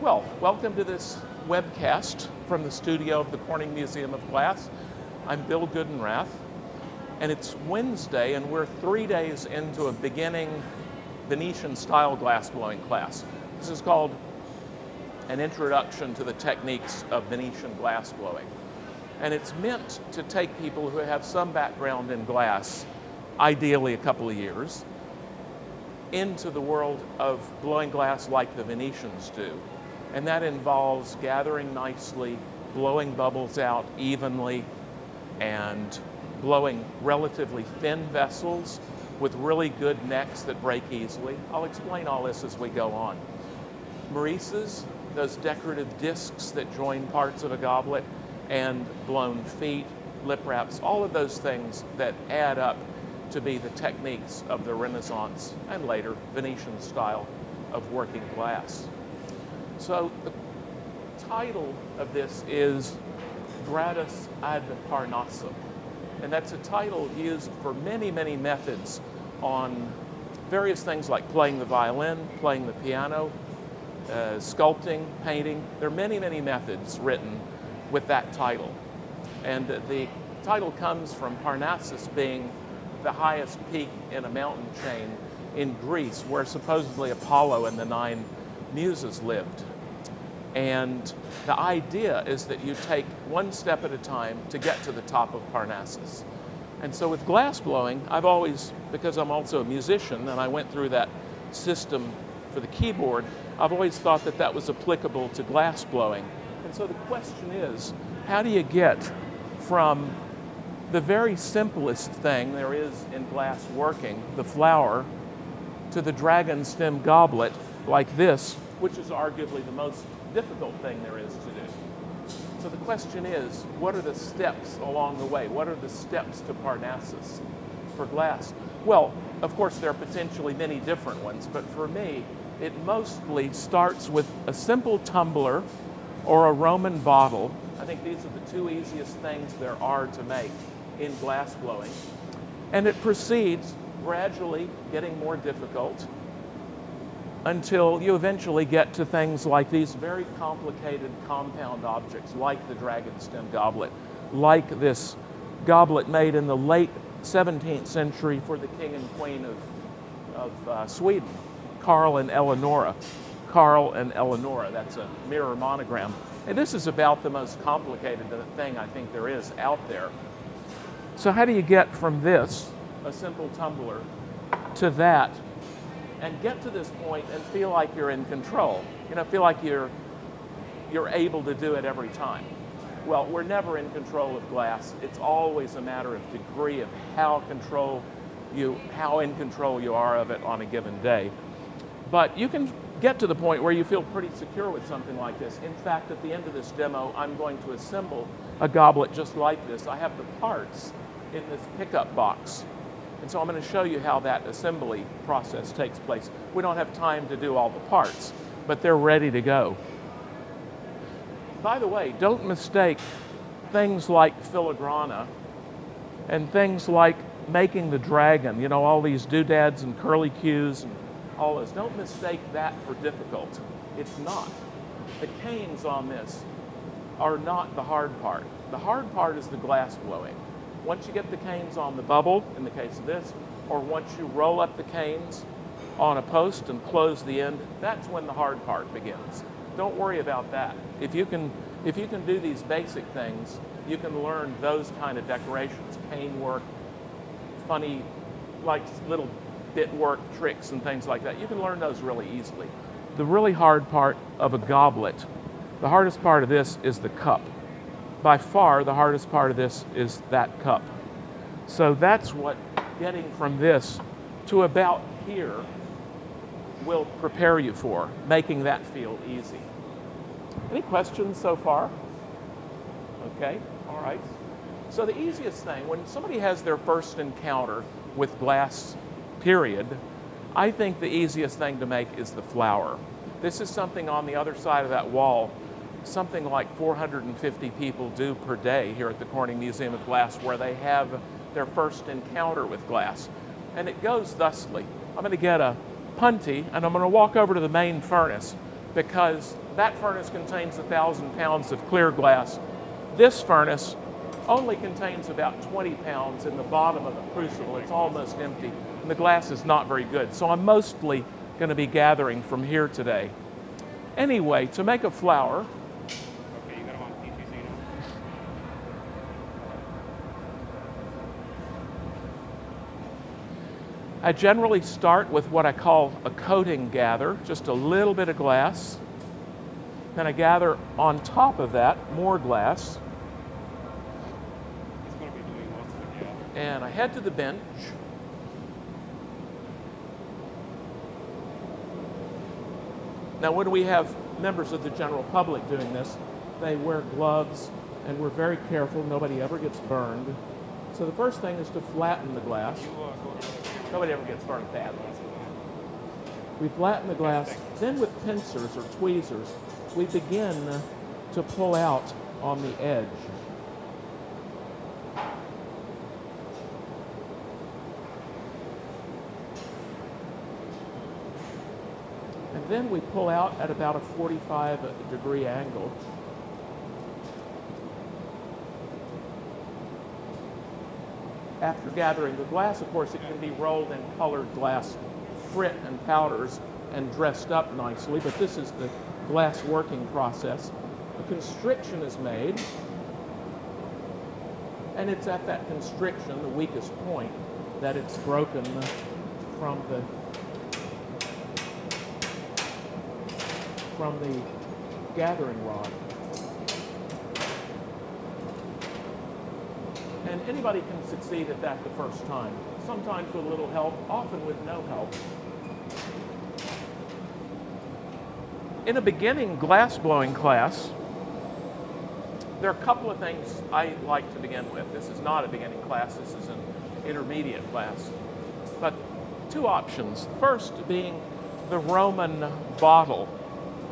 Well, welcome to this webcast from the studio of the Corning Museum of Glass. I'm Bill Gudenrath, and it's Wednesday, and we're 3 days into a beginning Venetian style glassblowing class. This is called An Introduction to the Techniques of Venetian Glassblowing. And it's meant to take people who have some background in glass, ideally a couple of years, into the world of blowing glass like the Venetians do. And that involves gathering nicely, blowing bubbles out evenly, and blowing relatively thin vessels with really good necks that break easily. I'll explain all this as we go on. Marices, those decorative discs that join parts of a goblet, and blown feet, lip wraps, all of those things that add up to be the techniques of the Renaissance and later Venetian style of working glass. So the title of this is Gradus ad Parnassum, and that's a title used for many, many methods on various things like playing the violin, playing the piano, sculpting, painting. There are many, many methods written with that title. And the title comes from Parnassus being the highest peak in a mountain chain in Greece, where supposedly Apollo and the 9 muses lived. And the idea is that you take one step at a time to get to the top of Parnassus. And so with glass blowing, I've always, because I'm also a musician and I went through that system for the keyboard, I've always thought that that was applicable to glass blowing. And so the question is, how do you get from the very simplest thing there is in glass working, the flower, to the dragon stem goblet like this, which is arguably the most difficult thing there is to do. So the question is, what are the steps along the way? What are the steps to Parnassus for glass? Well, of course, there are potentially many different ones, but for me, it mostly starts with a simple tumbler or a Roman bottle. I think these are the two easiest things there are to make in glass blowing. And it proceeds gradually getting more difficult until you eventually get to things like these very complicated compound objects, like the dragon stem goblet, like this goblet made in the late 17th century for the king and queen of Sweden, Carl and Eleonora. Carl and Eleonora, that's a mirror monogram. And this is about the most complicated thing I think there is out there. So how do you get from this, a simple tumbler, to that, and get to this point and feel like you're in control? Feel like you're able to do it every time. Well, we're never in control of glass. It's always a matter of degree of how in control you are of it on a given day. But you can get to the point where you feel pretty secure with something like this. In fact, at the end of this demo, I'm going to assemble a goblet just like this. I have the parts in this pickup box. And so I'm going to show you how that assembly process takes place. We don't have time to do all the parts, but they're ready to go. By the way, don't mistake things like filigrana and things like making the dragon, all these doodads and curly cues and all those. Don't mistake that for difficult. It's not. The canes on this are not the hard part. The hard part is the glass blowing. Once you get the canes on the bubble, in the case of this, or once you roll up the canes on a post and close the end, that's when the hard part begins. Don't worry about that. If you can do these basic things, you can learn those kind of decorations, cane work, funny, like little bit work tricks and things like that. You can learn those really easily. The really hard part of a goblet, the hardest part of this is the cup. By far, the hardest part of this is that cup. So that's what getting from this to about here will prepare you for, making that feel easy. Any questions so far? Okay, all right. So the easiest thing, when somebody has their first encounter with glass, period, I think the easiest thing to make is the flower. This is something on the other side of that wall, something like 450 people do per day here at the Corning Museum of Glass, where they have their first encounter with glass. And it goes thusly. I'm going to get a punty and I'm going to walk over to the main furnace. because that furnace contains 1,000 pounds of clear glass. This furnace only contains about 20 pounds in the bottom of the crucible. It's almost empty, and the glass is not very good. So I'm mostly going to be gathering from here today. Anyway, to make a flour, Okay, you got them on PTC now? I generally start with what I call a coating gather, just a little bit of glass. Then I gather on top of that more glass. It's going to be doing most of it, yeah. And I head to the bench. Now, when we have members of the general public doing this, they wear gloves, and we're very careful. Nobody ever gets burned. So the first thing is to flatten the glass. You go to the Nobody ever gets burned badly. glasses on. We flatten the glass. Then with pincers or tweezers, we begin to pull out on the edge. And then we pull out at about a 45-degree angle. After gathering the glass, of course, it can be rolled in colored glass frit and powders and dressed up nicely, but this is the glass working process. A constriction is made, and it's at that constriction, the weakest point, that it's broken from the gathering rod. And anybody can succeed at that the first time. Sometimes with a little help, often with no help. In a beginning glass blowing class, there are a couple of things I like to begin with. This is not a beginning class, this is an intermediate class. But two options. First being the Roman bottle.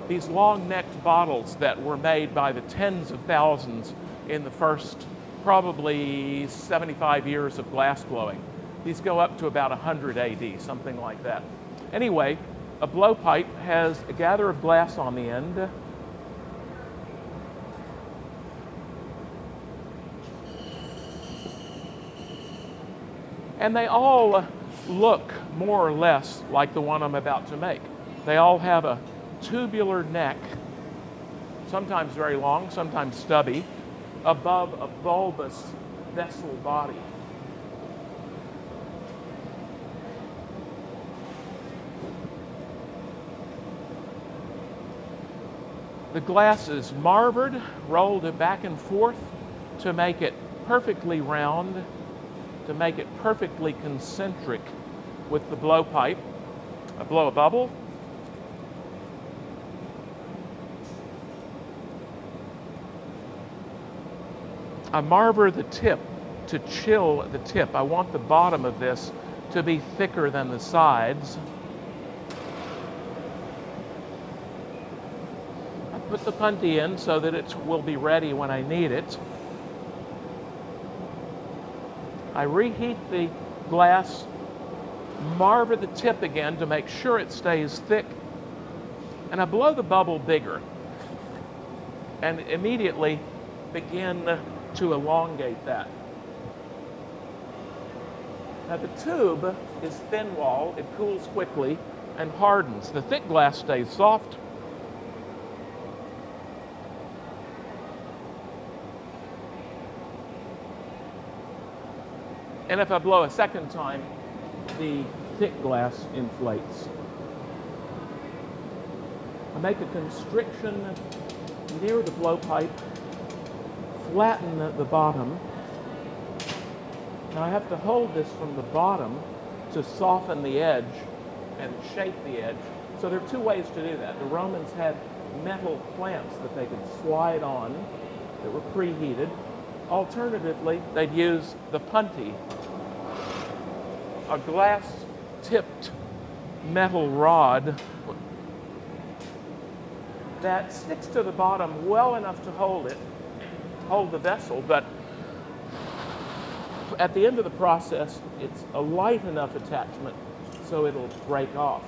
These long-necked bottles that were made by the tens of thousands in the first probably 75 years of glass blowing. These go up to about 100 AD, something like that. Anyway, a blowpipe has a gather of glass on the end. And they all look more or less like the one I'm about to make. They all have a tubular neck, sometimes very long, sometimes stubby, above a bulbous vessel body. The glass is marvered, rolled back and forth to make it perfectly round, to make it perfectly concentric with the blowpipe. I blow a bubble. I marver the tip to chill the tip. I want the bottom of this to be thicker than the sides. I put the punty in so that it will be ready when I need it. I reheat the glass, marver the tip again to make sure it stays thick, and I blow the bubble bigger and immediately begin to elongate that. Now the tube is thin wall, it cools quickly and hardens. The thick glass stays soft. And if I blow a second time, the thick glass inflates. I make a constriction near the blowpipe, flatten the bottom. Now I have to hold this from the bottom to soften the edge and shape the edge. So there are two ways to do that. The Romans had metal clamps that they could slide on that were preheated. Alternatively, they'd use the punty, a glass-tipped metal rod that sticks to the bottom well enough to hold the vessel, but at the end of the process, it's a light enough attachment so it'll break off.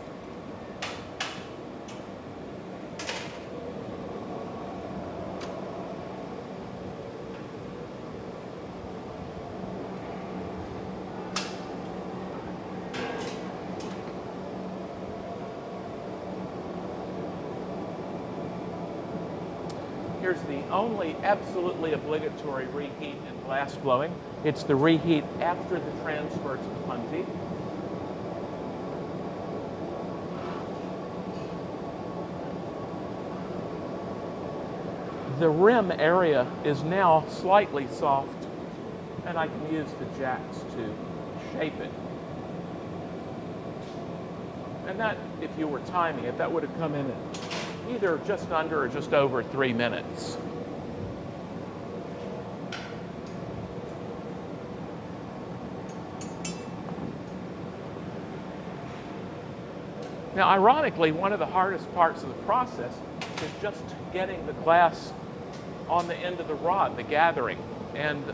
Here's the only absolutely obligatory reheat in glass blowing. It's the reheat after the transfer to the punty. The rim area is now slightly soft, and I can use the jacks to shape it. And that, if you were timing it, that would have come in at either just under or just over 3 minutes. Now, ironically, one of the hardest parts of the process is just getting the glass on the end of the rod, the gathering. And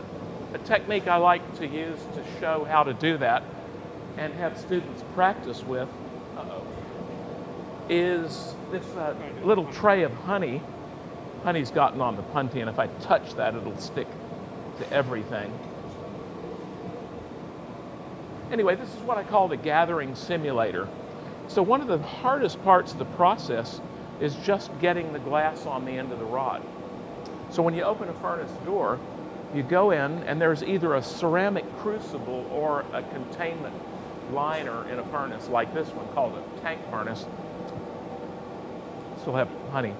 a technique I like to use to show how to do that and have students practice with is this little tray of honey. Honey's gotten on the punty, and if I touch that, it'll stick to everything. Anyway, this is what I call the gathering simulator. So one of the hardest parts of the process is just getting the glass on the end of the rod. So when you open a furnace door, you go in, and there's either a ceramic crucible or a containment liner in a furnace like this one called a tank furnace. Still have honey.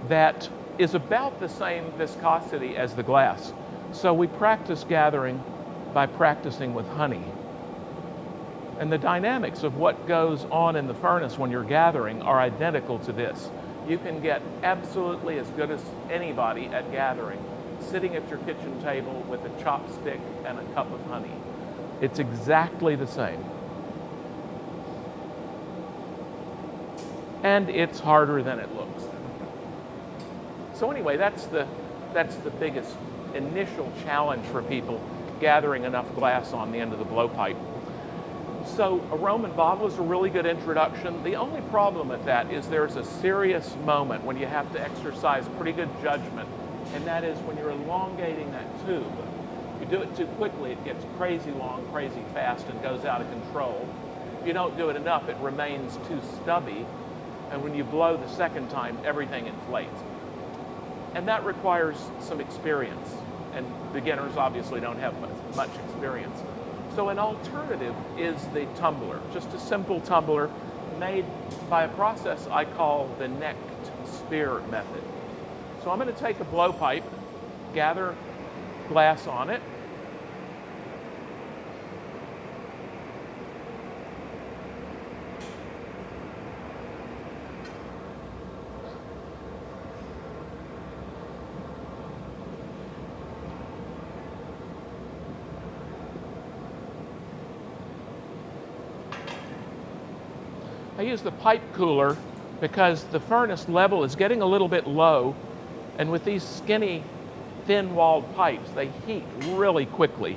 That is about the same viscosity as the glass. So we practice gathering by practicing with honey. And the dynamics of what goes on in the furnace when you're gathering are identical to this. You can get absolutely as good as anybody at gathering sitting at your kitchen table with a chopstick and a cup of honey. It's exactly the same. And it's harder than it looks. So anyway, that's the biggest initial challenge for people, gathering enough glass on the end of the blowpipe. So a Roman bottle is a really good introduction. The only problem with that is there's a serious moment when you have to exercise pretty good judgment, and that is when you're elongating that tube. If you do it too quickly, it gets crazy long, crazy fast, and goes out of control. If you don't do it enough, it remains too stubby, and when you blow the second time, everything inflates. And that requires some experience, and beginners obviously don't have much experience. So an alternative is the tumbler, just a simple tumbler made by a process I call the necked spear method. So I'm going to take a blowpipe, gather glass on it, I use the pipe cooler because the furnace level is getting a little bit low, and with these skinny, thin-walled pipes, they heat really quickly.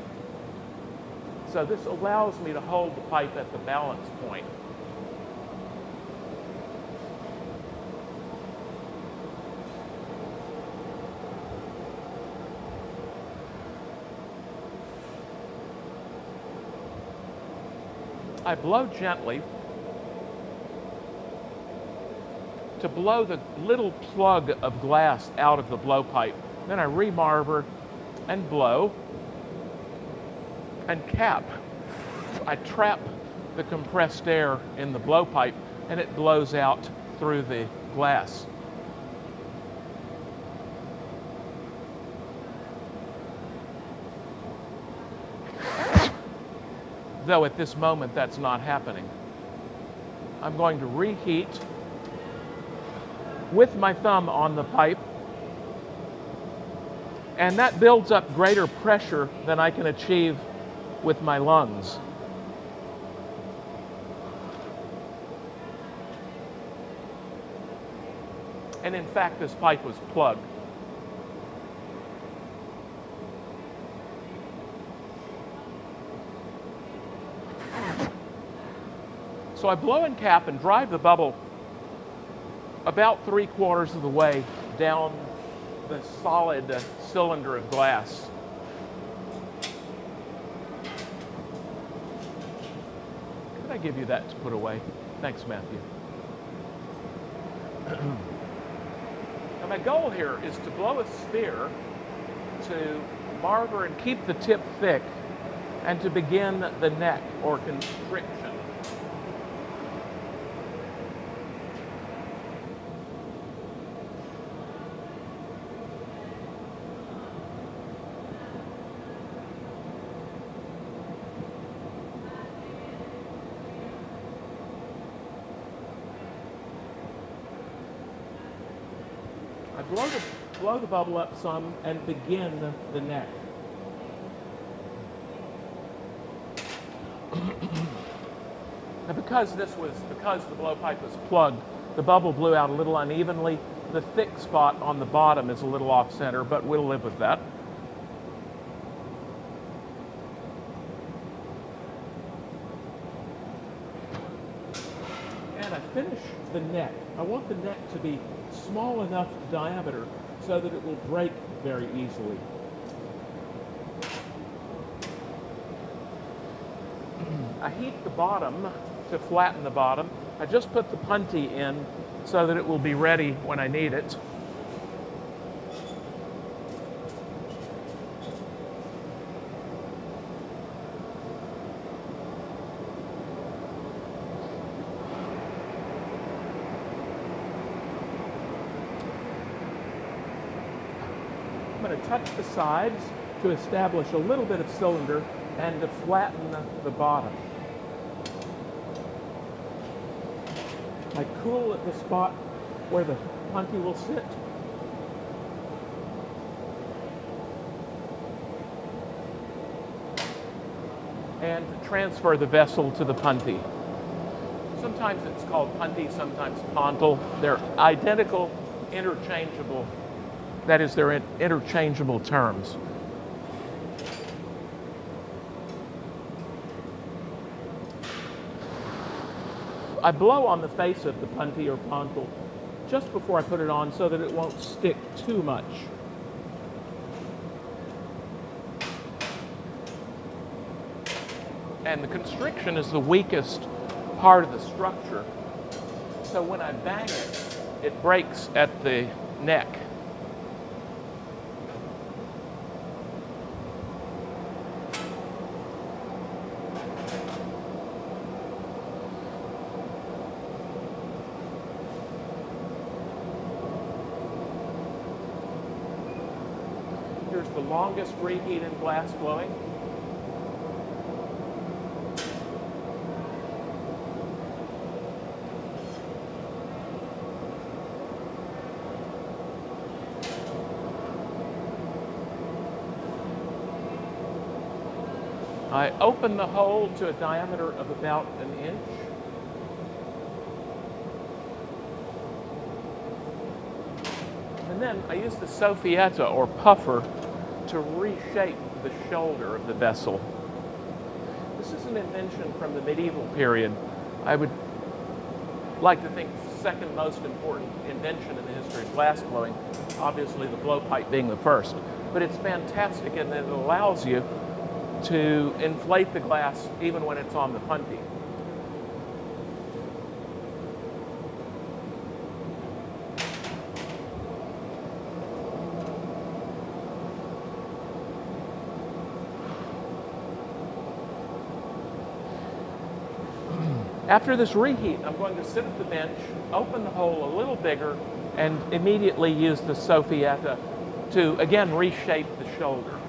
So this allows me to hold the pipe at the balance point. I blow gently to blow the little plug of glass out of the blowpipe. Then I rebarber and blow and cap. I trap the compressed air in the blowpipe, and it blows out through the glass. Though at this moment that's not happening. I'm going to reheat with my thumb on the pipe, and that builds up greater pressure than I can achieve with my lungs. And in fact, this pipe was plugged. So I blow and cap and drive the bubble about 3/4 of the way down the solid cylinder of glass. Could I give you that to put away? Thanks, Matthew. I'm My goal here is to blow a sphere, to marver and keep the tip thick, and to begin the neck or constriction. I blow the bubble up some and begin the neck. Now because the blowpipe was plugged, the bubble blew out a little unevenly. The thick spot on the bottom is a little off center, but we'll live with that. And I finish the neck. I want the neck to be small enough diameter so that it will break very easily. I heat the bottom to flatten the bottom. I just put the punty in so that it will be ready when I need it. I'm going to touch the sides to establish a little bit of cylinder and to flatten the bottom. I cool at the spot where the punty will sit. And transfer the vessel to the punty. Sometimes it's called punty, sometimes pontal. They're identical, interchangeable. That is, they're interchangeable terms. I blow on the face of the punty or pontal just before I put it on so that it won't stick too much. And the constriction is the weakest part of the structure. So when I bang it, it breaks at the neck. Here's the longest reheat in glass blowing. I open the hole to a diameter of about 1 inch. And then I use the soffietta or puffer to reshape the shoulder of the vessel. This is an invention from the medieval period. I would like to think the second most important invention in the history of glass blowing, obviously the blowpipe being the first. But it's fantastic in that it allows you to inflate the glass even when it's on the punty. After this reheat, I'm going to sit at the bench, open the hole a little bigger, and immediately use the soffietta to, again, reshape the shoulder.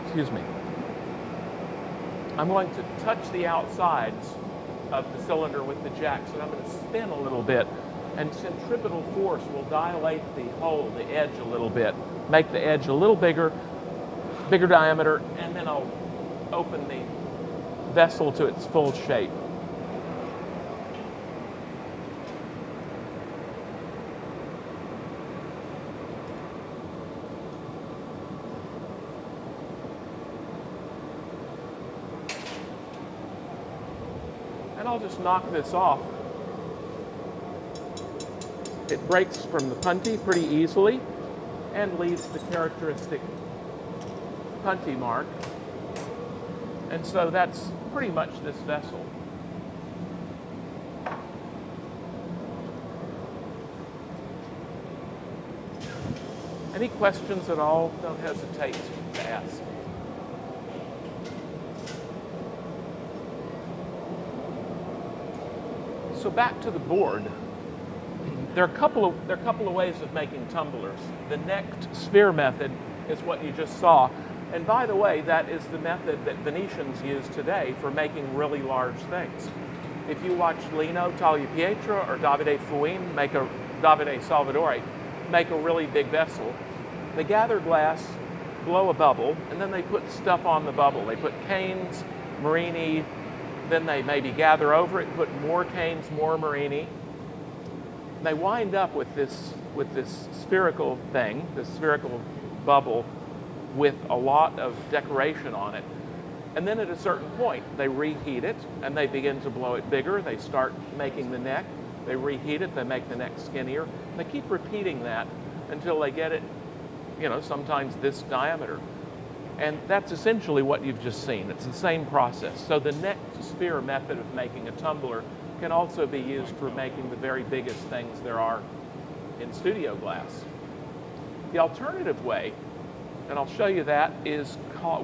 Excuse me. I'm going to touch the outsides of the cylinder with the jacks, and I'm going to spin a little bit, and centripetal force will dilate the hole, the edge a little bit, make the edge a little bigger diameter, and then I'll open the vessel to its full shape. And I'll just knock this off It breaks from the punty pretty easily and leaves the characteristic punty mark. And so that's pretty much this vessel. Any questions at all? Don't hesitate to ask. So back to the board. There are a couple of ways of making tumblers. The necked sphere method is what you just saw. And by the way, that is the method that Venetians use today for making really large things. If you watch Lino Tagliapietro or Davide Salvadore make a really big vessel, they gather glass, blow a bubble, and then they put stuff on the bubble. They put canes, marini, then they maybe gather over it, put more canes, more marini. They wind up with this spherical thing, this spherical bubble with a lot of decoration on it. And then at a certain point, they reheat it and they begin to blow it bigger. They start making the neck. They reheat it, they make the neck skinnier. And they keep repeating that until they get it, sometimes this diameter. And that's essentially what you've just seen. It's the same process. So the necked sphere method of making a tumbler can also be used for making the very biggest things there are in studio glass. The alternative way, and I'll show you that, is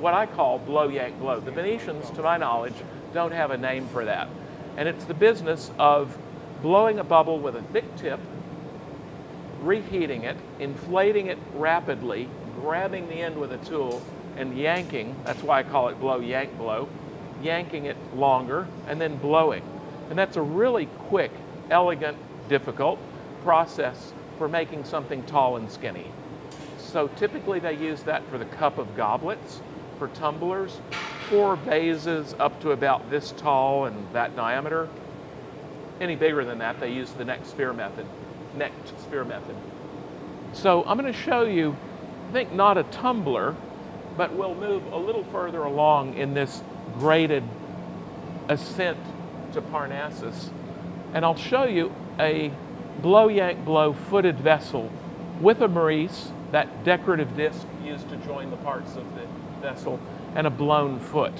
what I call blow-yank-blow. The Venetians, to my knowledge, don't have a name for that. And it's the business of blowing a bubble with a thick tip, reheating it, inflating it rapidly, grabbing the end with a tool, and yanking. That's why I call it blow-yank-blow. Yanking it longer, and then blowing. And that's a really quick, elegant, difficult process for making something tall and skinny. So typically they use that for the cup of goblets, for tumblers, for vases up to about this tall and that diameter. Any bigger than that, they use the necked sphere method. So I'm going to show you, I think not a tumbler, but we'll move a little further along in this graded ascent to Parnassus. And I'll show you a blow-yank-blow footed vessel with a maurice, that decorative disc used to join the parts of the vessel, and a blown foot.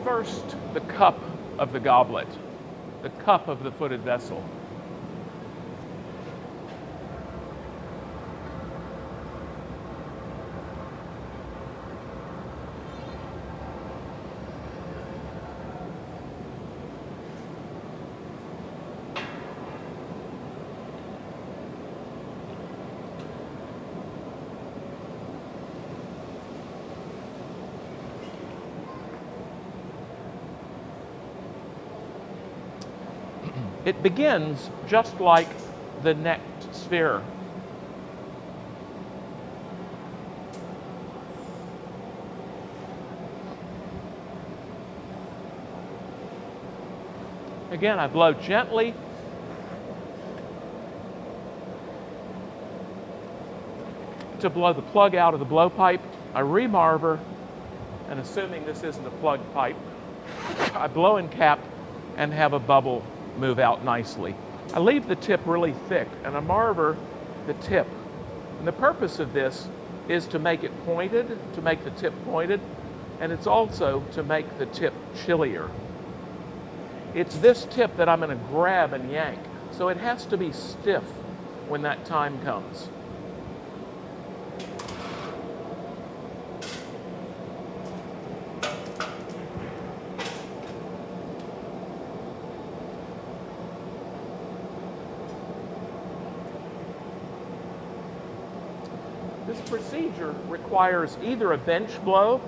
First, the cup of the goblet, the cup of the footed vessel. It begins just like the necked sphere. Again, I blow gently. To blow the plug out of the blowpipe, I remarver, and assuming this isn't a plug pipe, I blow and cap and have a bubble move out nicely. I leave the tip really thick and I marver the tip. And the purpose of this is to make it pointed, to make the tip pointed, and it's also to make the tip chillier. It's this tip that I'm going to grab and yank, so it has to be stiff when that time comes. This procedure requires either a bench blow,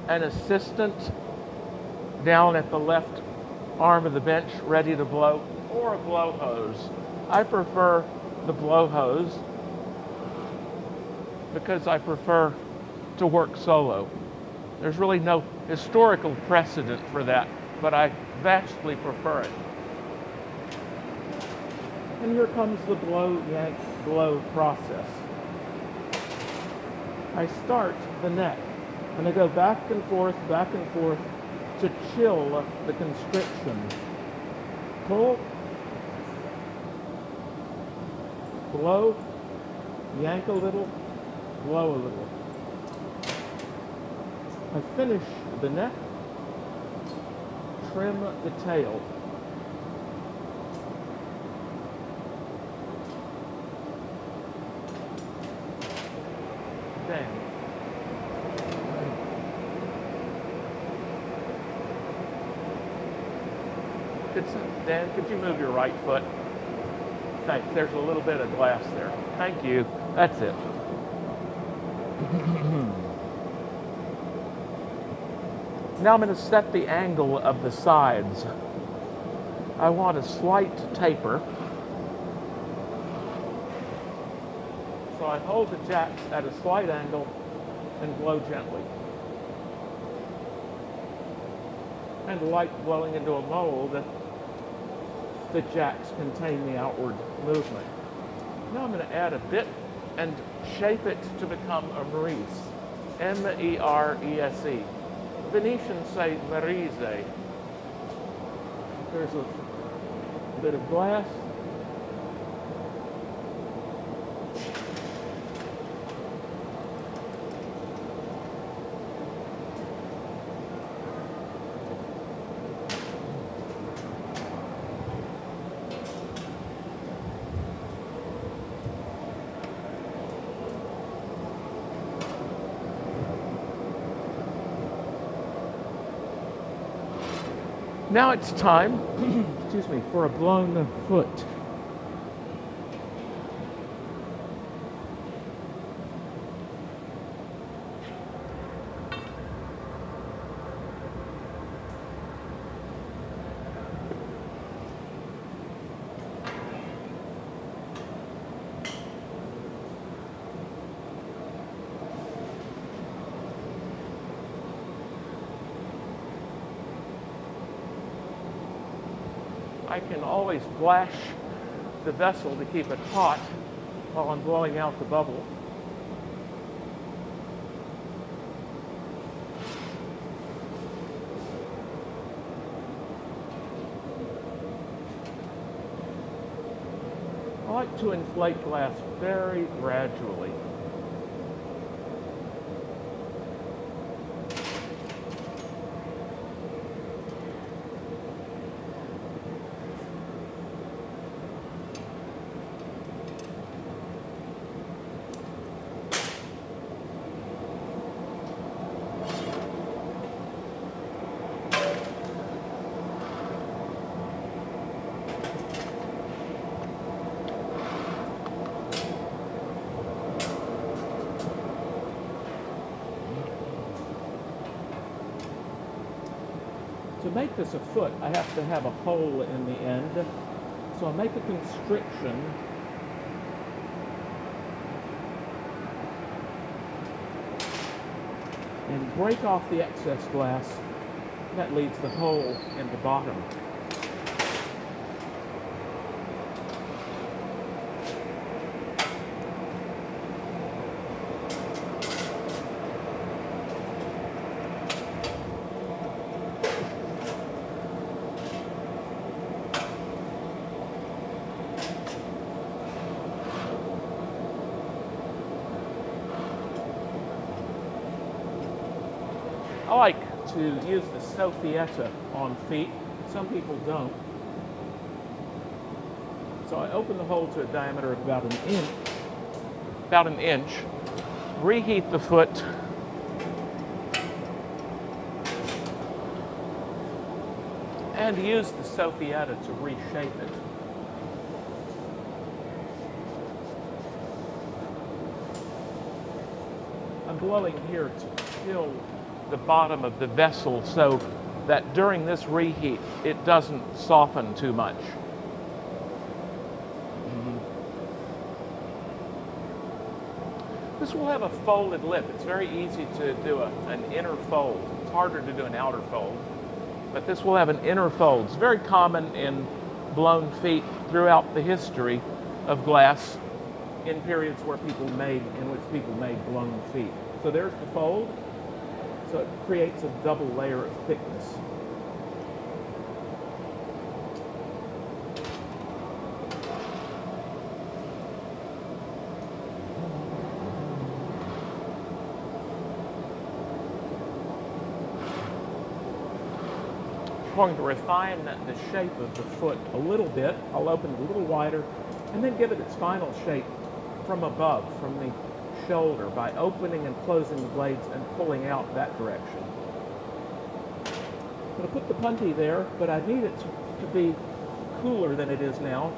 an assistant down at the left arm of the bench ready to blow, or a blow hose. I prefer the blow hose because I prefer to work solo. There's really no historical precedent for that, but I vastly prefer it. And here comes the blow-yank-blow process. I start the neck. And I go back and forth to chill the constriction. Pull, blow, yank a little, blow a little. I finish the neck, trim the tail. Then Dan, could you move your right foot? Thanks. There's a little bit of glass there. Thank you. That's it. Now I'm going to set the angle of the sides. I want a slight taper. So I hold the jacks at a slight angle and blow gently. And like blowing into a mold, the jacks contain the outward movement. Now I'm going to add a bit and shape it to become a merise. M-E-R-E-S-E. Venetians say merise. There's a bit of glass. Now it's time, excuse me, for a blown foot. I can always flash the vessel to keep it hot while I'm blowing out the bubble. I like to inflate glass very gradually. To make this a foot, I have to have a hole in the end. So I make a constriction. And break off the excess glass. That leaves the hole in the bottom. I like to use the soffietta on feet. Some people don't. So I open the hole to a diameter of about an inch, reheat the foot, and use the soffietta to reshape it. I'm blowing here to chill the bottom of the vessel so that during this reheat it doesn't soften too much. This will have a folded lip. It's very easy to do an inner fold. It's harder to do an outer fold, but this will have an inner fold. It's very common in blown feet throughout the history of glass in periods where in which people made blown feet. So there's the fold. so it creates a double layer of thickness. I'm going to refine the shape of the foot a little bit. I'll open it a little wider and then give it its final shape from above, from the shoulder, by opening and closing the blades and pulling out that direction. I'm going to put the puntee there, but I need it to be cooler than it is now.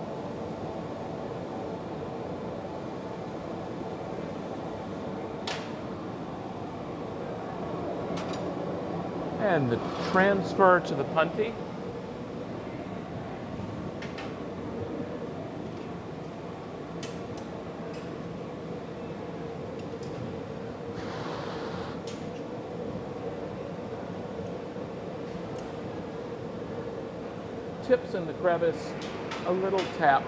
And the transfer to the puntee. Tips in the crevice, a little tap.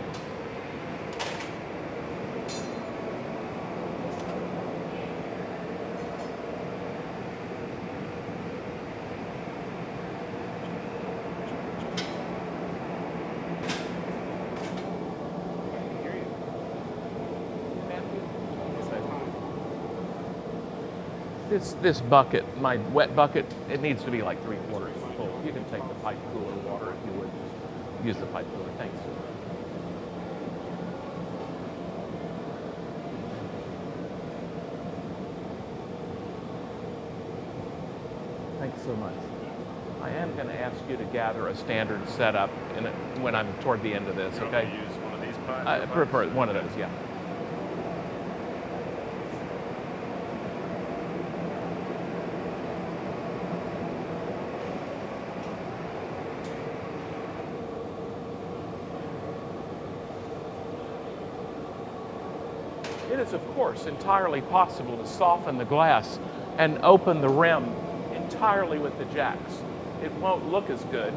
This bucket, my wet bucket, it needs to be like 3/4 full. You can take the pipe cooler water if you would. Just use the pipe cooler. Thanks. Thanks so much. I am going to ask you to gather a standard setup when I'm toward the end of this, okay? Use one of these pipes? I prefer one of those, yeah. It is, of course, entirely possible to soften the glass and open the rim entirely with the jacks. It won't look as good.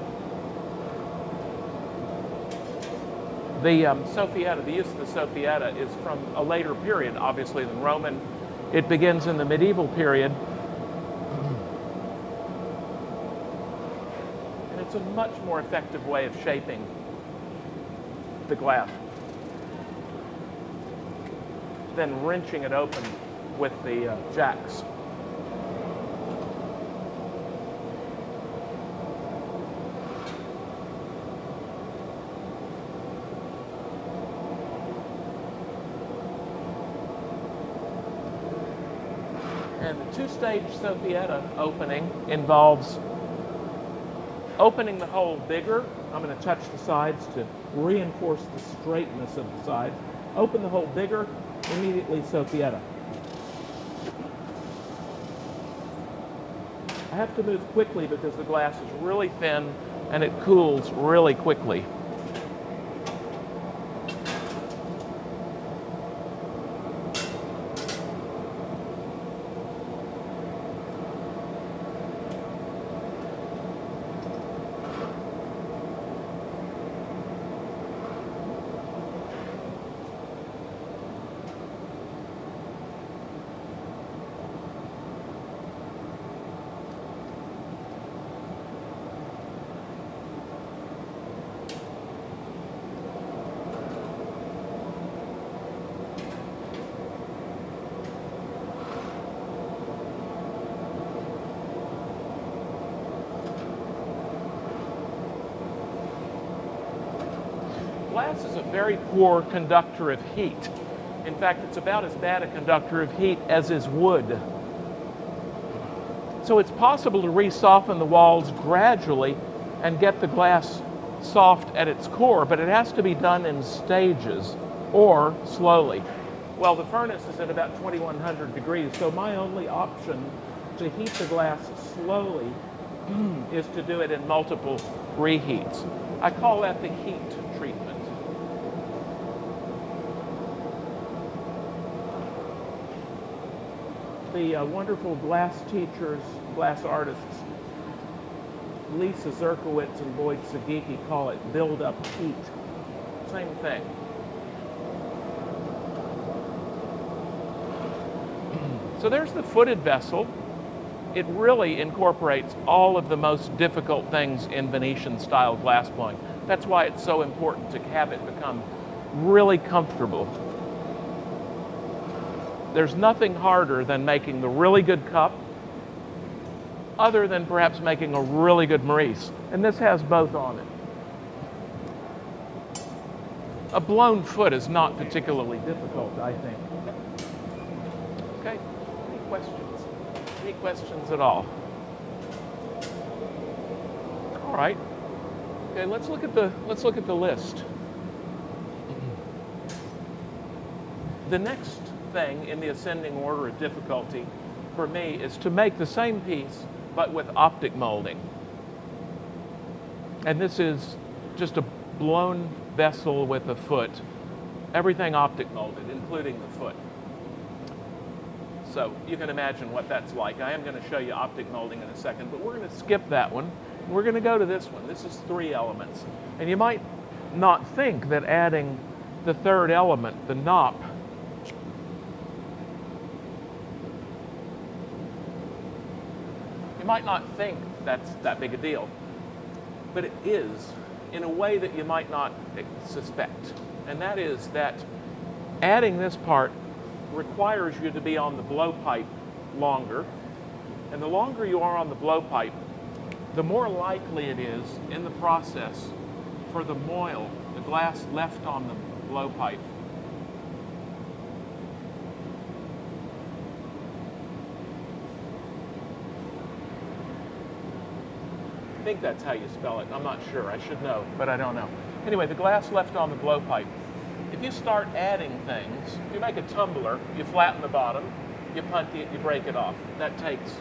The soffietta, the use of the soffietta is from a later period, obviously, than Roman. It begins in the medieval period. And it's a much more effective way of shaping the glass than wrenching it open with the jacks. And the two-stage soffietta opening involves opening the hole bigger. I'm going to touch the sides to reinforce the straightness of the sides. Open the hole bigger, immediately soffietta. I have to move quickly because the glass is really thin and it cools really quickly. Glass is a very poor conductor of heat. In fact, it's about as bad a conductor of heat as is wood. So it's possible to re-soften the walls gradually and get the glass soft at its core, but it has to be done in stages or slowly. Well, the furnace is at about 2100 degrees, so my only option to heat the glass slowly is to do it in multiple reheats. I call that the heat treatment. The wonderful glass teachers, glass artists, Lisa Zerkowitz and Boyd Sagiki call it build-up heat. Same thing. So there's the footed vessel. it really incorporates all of the most difficult things in Venetian style glass blowing. That's why it's so important to have it become really comfortable. There's nothing harder than making the really good cup, other than perhaps making a really good Maurice. And this has both on it. A blown foot is not particularly difficult, I think. Okay, any questions? Any questions at all? All right. Okay, let's look at the list. The next thing in the ascending order of difficulty for me is to make the same piece but with optic molding. And this is just a blown vessel with a foot, everything optic molded, including the foot. So you can imagine what that's like. I am going to show you optic molding in a second, but we're going to skip that one. We're going to go to this one. This is 3 elements. And you might not think that adding the third element, the knop, you might not think that's that big a deal, but it is in a way that you might not suspect. And that is that adding this part requires you to be on the blowpipe longer. And the longer you are on the blowpipe, the more likely it is in the process for the moil, the glass left on the blowpipe, I think that's how you spell it. I'm not sure. I should know, but I don't know. Anyway, the glass left on the blowpipe. If you start adding things, if you make a tumbler, you flatten the bottom, you punt it, you break it off. That takes,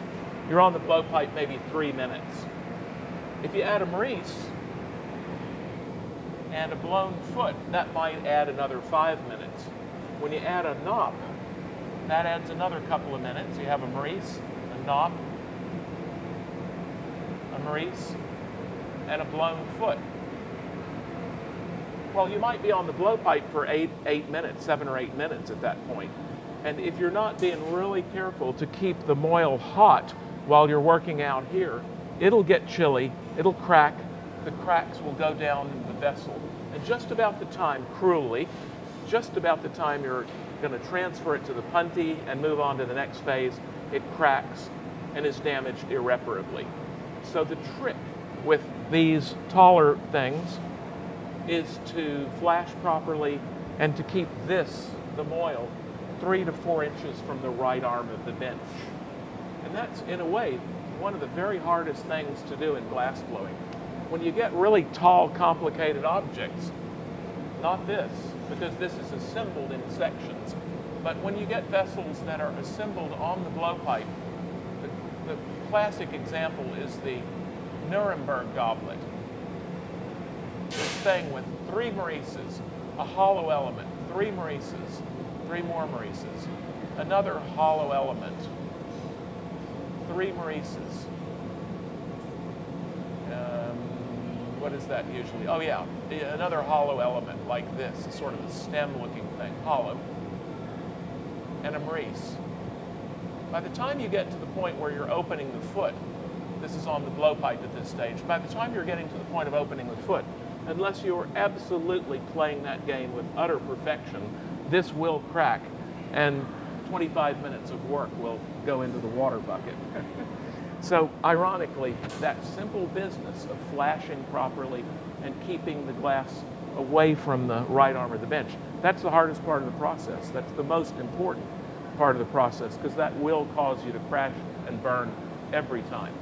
you're on the blowpipe maybe 3 minutes. If you add a Maurice and a blown foot, that might add another 5 minutes. When you add a knop, that adds another couple of minutes. You have a Maurice, a knop, a Maurice, and a blown foot. Well, you might be on the blowpipe for 8 minutes, 7 or 8 minutes at that point. And if you're not being really careful to keep the moil hot while you're working out here, it'll get chilly, it'll crack, the cracks will go down in the vessel. And just about the time, cruelly, just about the time you're going to transfer it to the punty and move on to the next phase, it cracks and is damaged irreparably. So the trick with these taller things is to flash properly and to keep this, the moil, 3 to 4 inches from the right arm of the bench. And that's, in a way, one of the very hardest things to do in glass blowing. When you get really tall, complicated objects, not this, because this is assembled in sections, but when you get vessels that are assembled on the blowpipe, the classic example is the Nuremberg goblet. This thing with 3 Maurices, a hollow element, 3 Maurices, 3 more Maurices, another hollow element, 3 Maurices. What is that usually? Oh yeah, another hollow element like this, sort of a stem-looking thing, hollow, and a Maurice. By the time you get to the point where you're opening the foot, this is on the blowpipe at this stage, by the time you're getting to the point of opening the foot, unless you're absolutely playing that game with utter perfection, this will crack, and 25 minutes of work will go into the water bucket. So, ironically, that simple business of flashing properly and keeping the glass away from the right arm of the bench, that's the hardest part of the process. That's the most important part of the process, because that will cause you to crash and burn every time.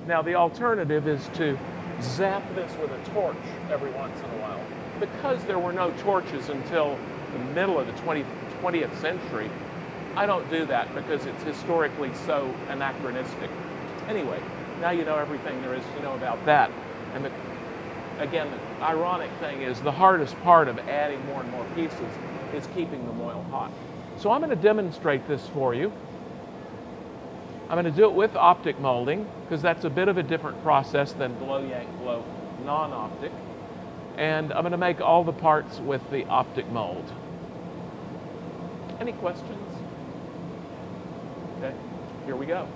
Now, the alternative is to zap this with a torch every once in a while. Because there were no torches until the middle of the 20th century, I don't do that because it's historically so anachronistic. Anyway, now you know everything there is to know about that. And again, the ironic thing is the hardest part of adding more and more pieces is keeping the moil hot. So I'm going to demonstrate this for you. I'm going to do it with optic molding because that's a bit of a different process than blow-yank-blow non-optic. And I'm going to make all the parts with the optic mold. Any questions? Okay, here we go.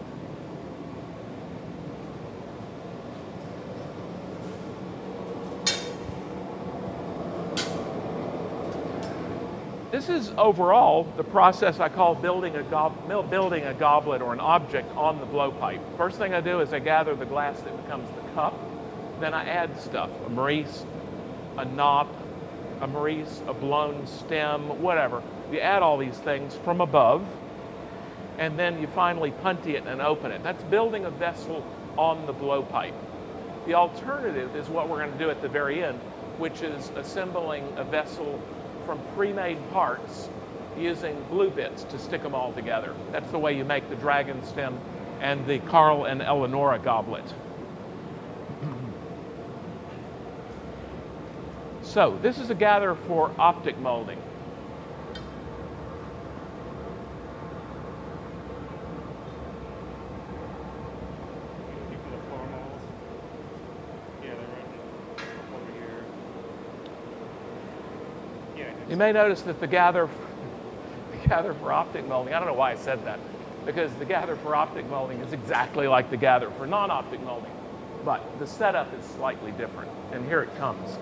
This is overall the process I call building a goblet or an object on the blowpipe. First thing I do is I gather the glass that becomes the cup. Then I add stuff, a maurice, a knop, a maurice, a blown stem, whatever. You add all these things from above, and then you finally punty it and open it. That's building a vessel on the blowpipe. The alternative is what we're going to do at the very end, which is assembling a vessel from pre-made parts using glue bits to stick them all together. That's the way you make the dragon stem and the Carl and Eleonora goblet. So this is a gather for optic molding. Looking for the floor molds. Yeah, they're right over here. Yeah. You may notice that the gather for optic molding, I don't know why I said that, because the gather for optic molding is exactly like the gather for non-optic molding, but the setup is slightly different, and here it comes.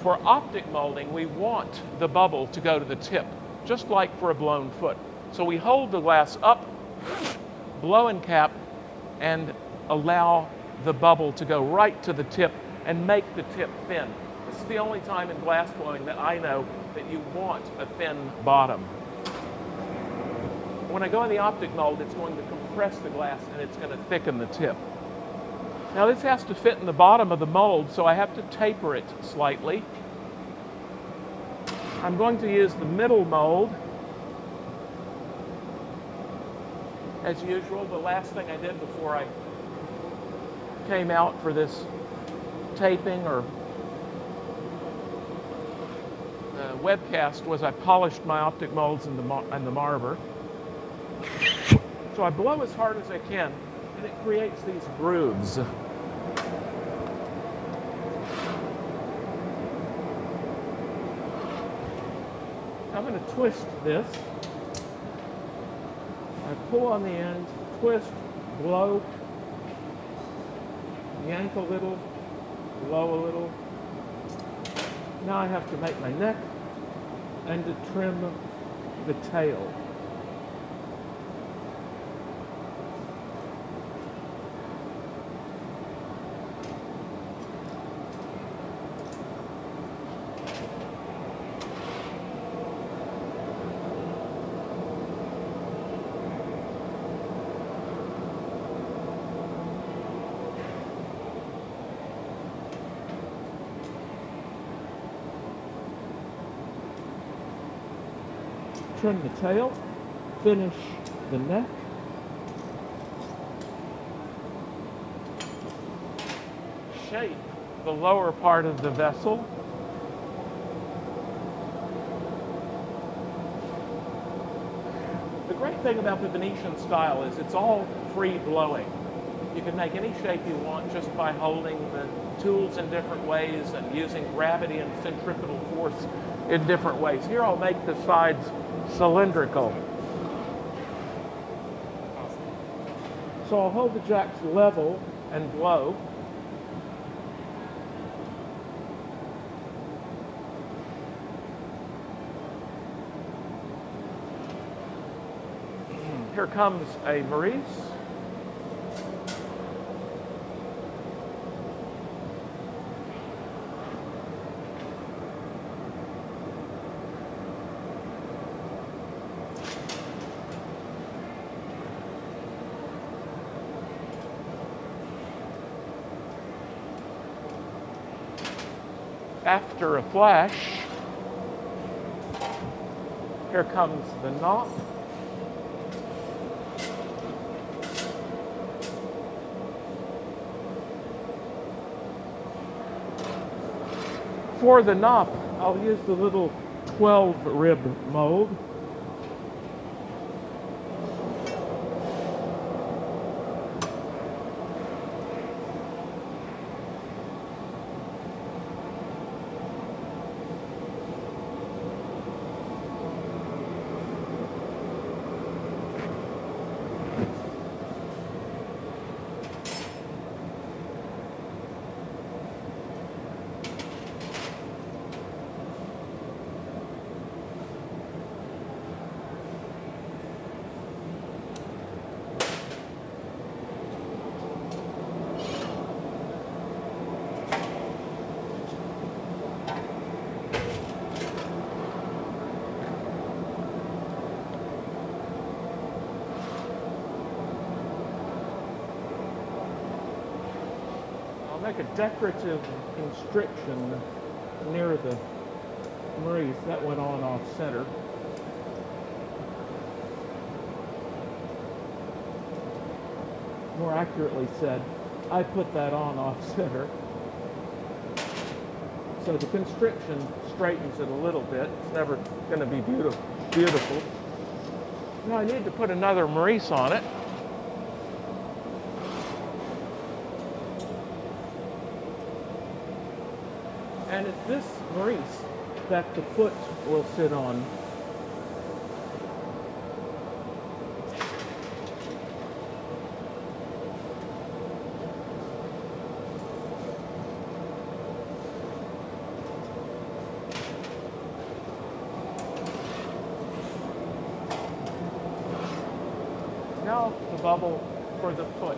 For optic molding, we want the bubble to go to the tip, just like for a blown foot. So we hold the glass up, blow and cap, and allow the bubble to go right to the tip and make the tip thin. This is the only time in glass blowing that I know that you want a thin bottom. When I go in the optic mold, it's going to compress the glass and it's going to thicken the tip. Now this has to fit in the bottom of the mold, so I have to taper it slightly. I'm going to use the middle mold. As usual, the last thing I did before I came out for this taping or webcast was I polished my optic molds in the marber. So I blow as hard as I can, and it creates these grooves. I'm going to twist this. I pull on the end, twist, blow, yank a little, blow a little. Now I have to make my neck and to trim the tail. Trim the tail, finish the neck, shape the lower part of the vessel, the great thing about the Venetian style is it's all free blowing. You can make any shape you want just by holding the tools in different ways and using gravity and centripetal force in different ways. Here I'll make the sides cylindrical. So I'll hold the jacks level and blow. Here comes a maurice. After a flash, here comes the knot. For the knot, I'll use the little 12-rib mold. make a decorative constriction near the Maurice. That went on off center. More accurately said, I put that on off center. So the constriction straightens it a little bit. It's never going to be beautiful. Now I need to put another Maurice on it. And it's this Maurice that the foot will sit on. Now the bubble for the foot.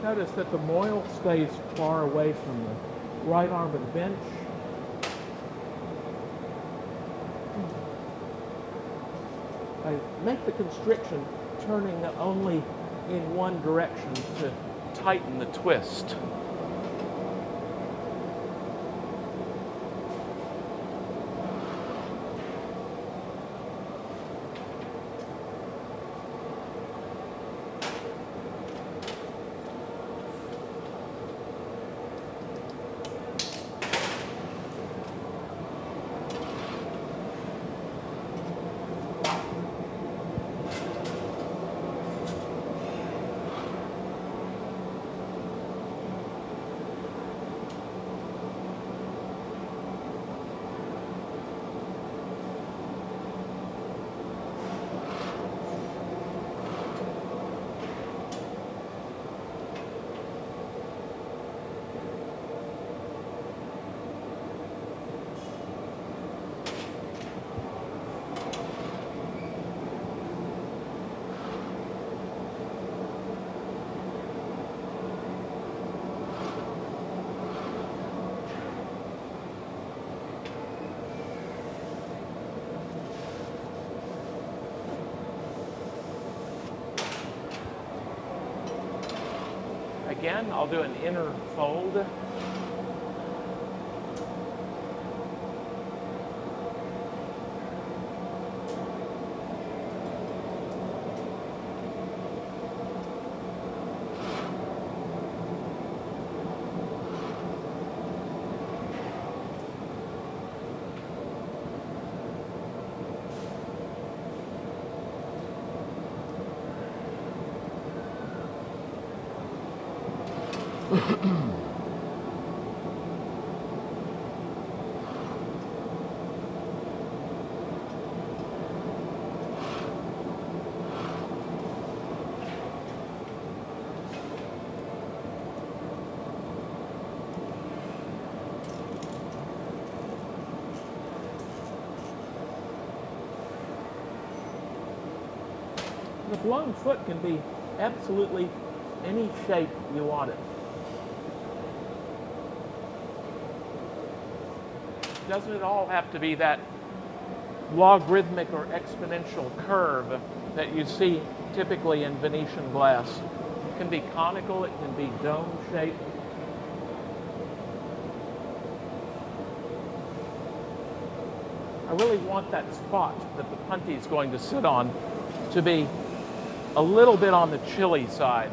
Notice that the moil stays far away from the right arm of the bench. I make the constriction turning only in one direction to tighten the twist. Again, I'll do an inner fold. The blown foot can be absolutely any shape you want it. doesn't it all have to be that logarithmic or exponential curve that you see typically in Venetian glass? It can be conical, it can be dome-shaped. I really want that spot that the punty is going to sit on to be a little bit on the chilly side.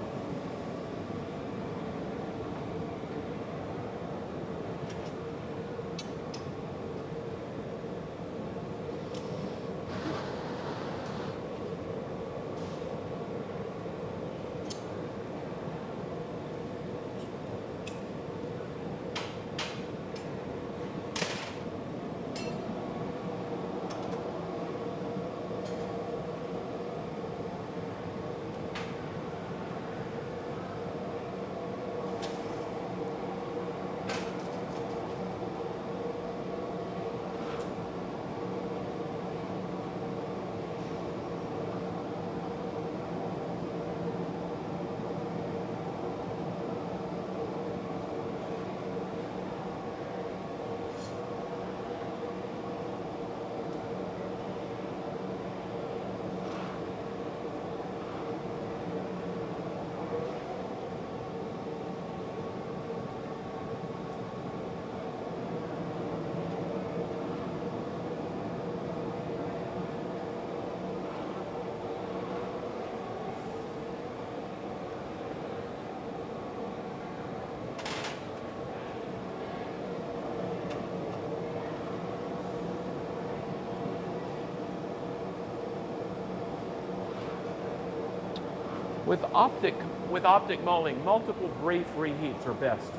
With optic molding, multiple brief reheats are best.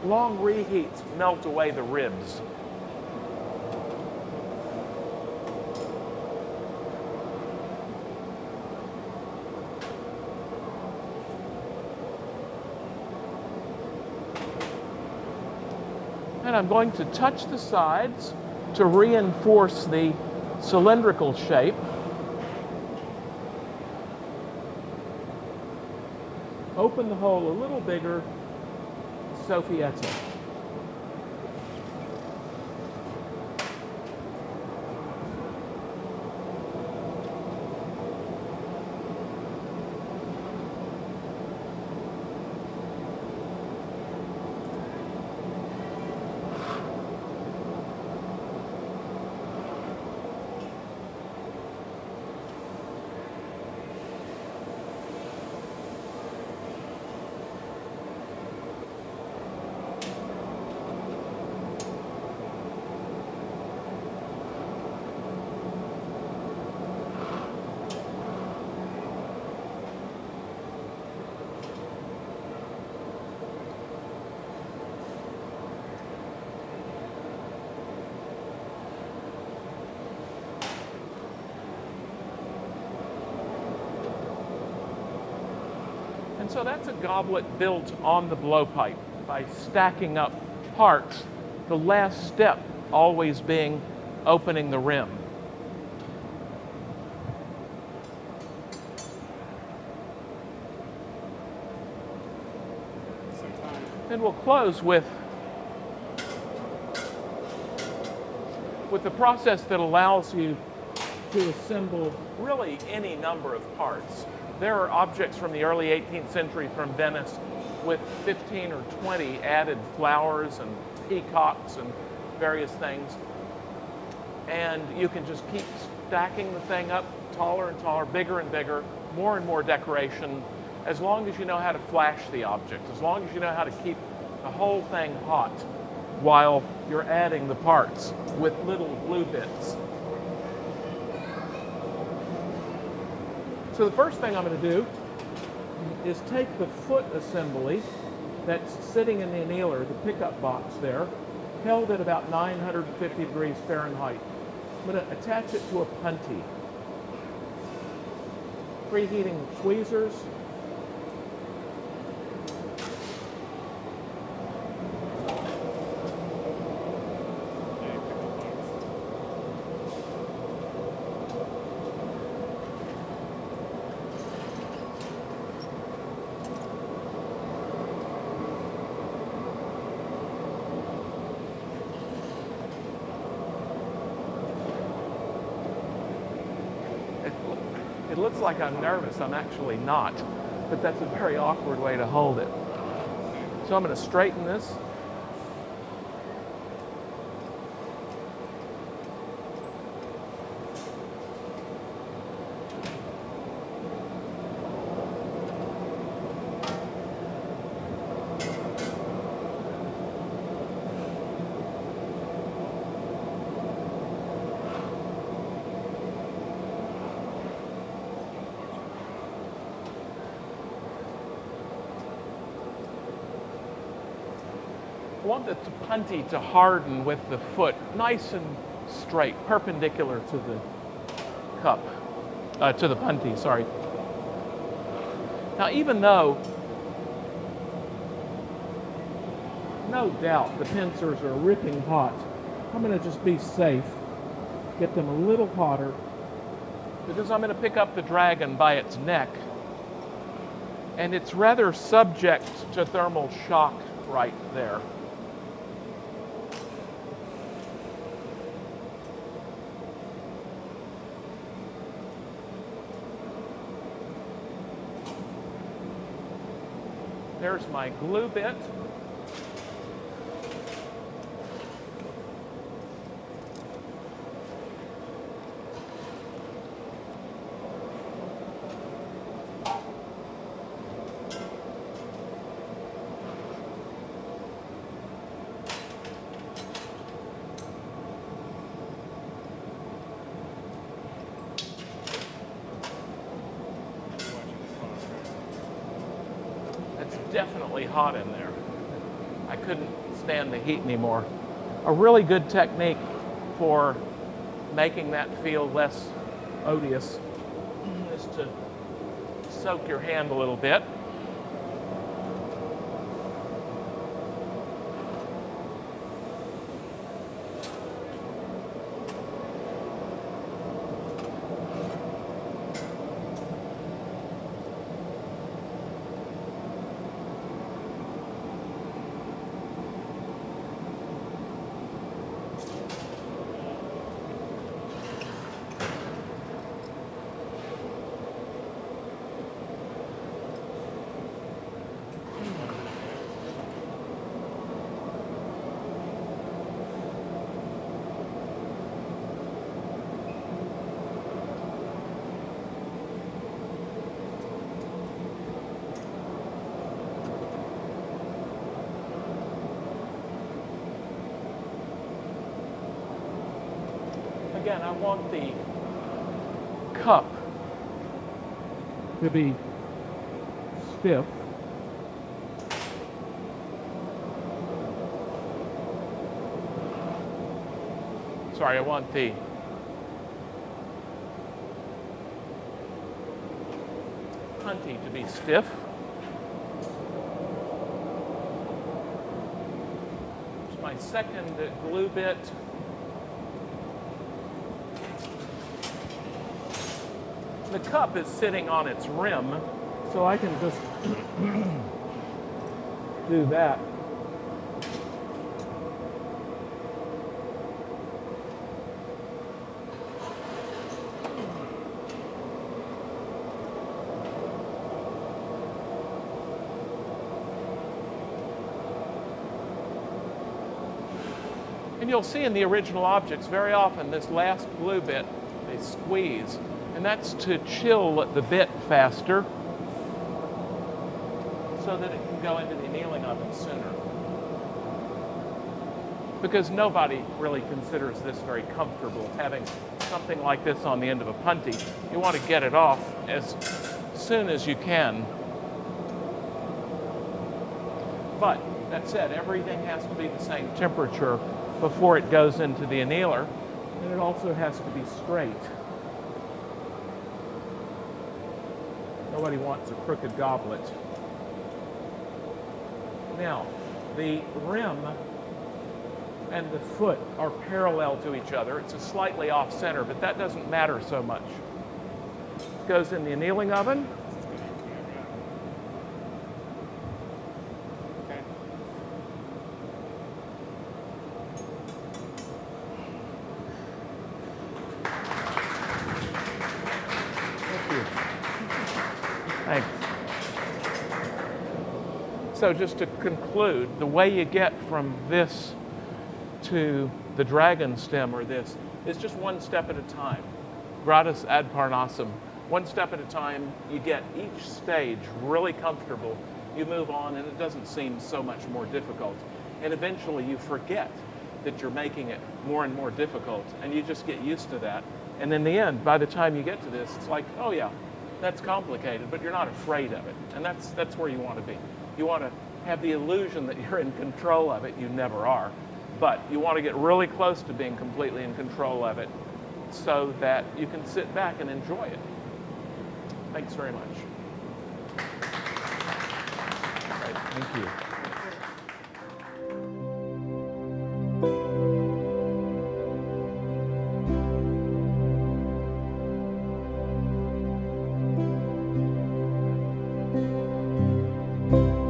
Long reheats melt away the ribs. And I'm going to touch the sides to reinforce the cylindrical shape. Open the hole a little bigger, Soffietta. And so that's a goblet built on the blowpipe by stacking up parts, the last step always being opening the rim. And we'll close with the process that allows you to assemble really any number of parts. There are objects from the early 18th century from Venice with 15 or 20 added flowers and peacocks and various things. And you can just keep stacking the thing up taller and taller, bigger and bigger, more and more decoration, as long as you know how to flash the object, as long as you know how to keep the whole thing hot while you're adding the parts with little glue bits. So the first thing I'm going to do is take the foot assembly that's sitting in the annealer, the pickup box there, held at about 950 degrees Fahrenheit. I'm going to attach it to a punty. Preheating the tweezers. It looks like I'm nervous. I'm actually not, but that's a very awkward way to hold it. So I'm going to straighten this. I want the punty to harden with the foot, nice and straight, perpendicular to the cup, to the punty, sorry. Now, even though, no doubt, the pincers are ripping hot, I'm going to just be safe, get them a little hotter, because I'm going to pick up the dragon by its neck, and it's rather subject to thermal shock right there. There's my glue bit. Definitely hot in there. I couldn't stand the heat anymore. A really good technique for making that feel less odious is to soak your hand a little bit. Again, I want the cup to be stiff. Sorry, I want the punty to be stiff. Here's my second glue bit. The cup is sitting on its rim, so I can just do that. And you'll see in the original objects very often this last glue bit, they squeeze. And that's to chill the bit faster so that it can go into the annealing oven sooner. Because nobody really considers this very comfortable, having something like this on the end of a punty. You want to get it off as soon as you can. But that said, everything has to be the same temperature before it goes into the annealer, and it also has to be straight. Nobody wants a crooked goblet. Now, the rim and the foot are parallel to each other. It's a slightly off center, but that doesn't matter so much. It goes in the annealing oven. Thank you. So just to conclude, the way you get from this to the dragon stem or this is just one step at a time. Gradus ad Parnassum. One step at a time, you get each stage really comfortable. You move on and it doesn't seem so much more difficult. And eventually you forget that you're making it more and more difficult and you just get used to that. And in the end, by the time you get to this, it's like, oh yeah, that's complicated, but you're not afraid of it. And that's where you want to be. You want to have the illusion that you're in control of it. You never are. But you want to get really close to being completely in control of it so that you can sit back and enjoy it. Thanks very much. All right, thank you. Thank you.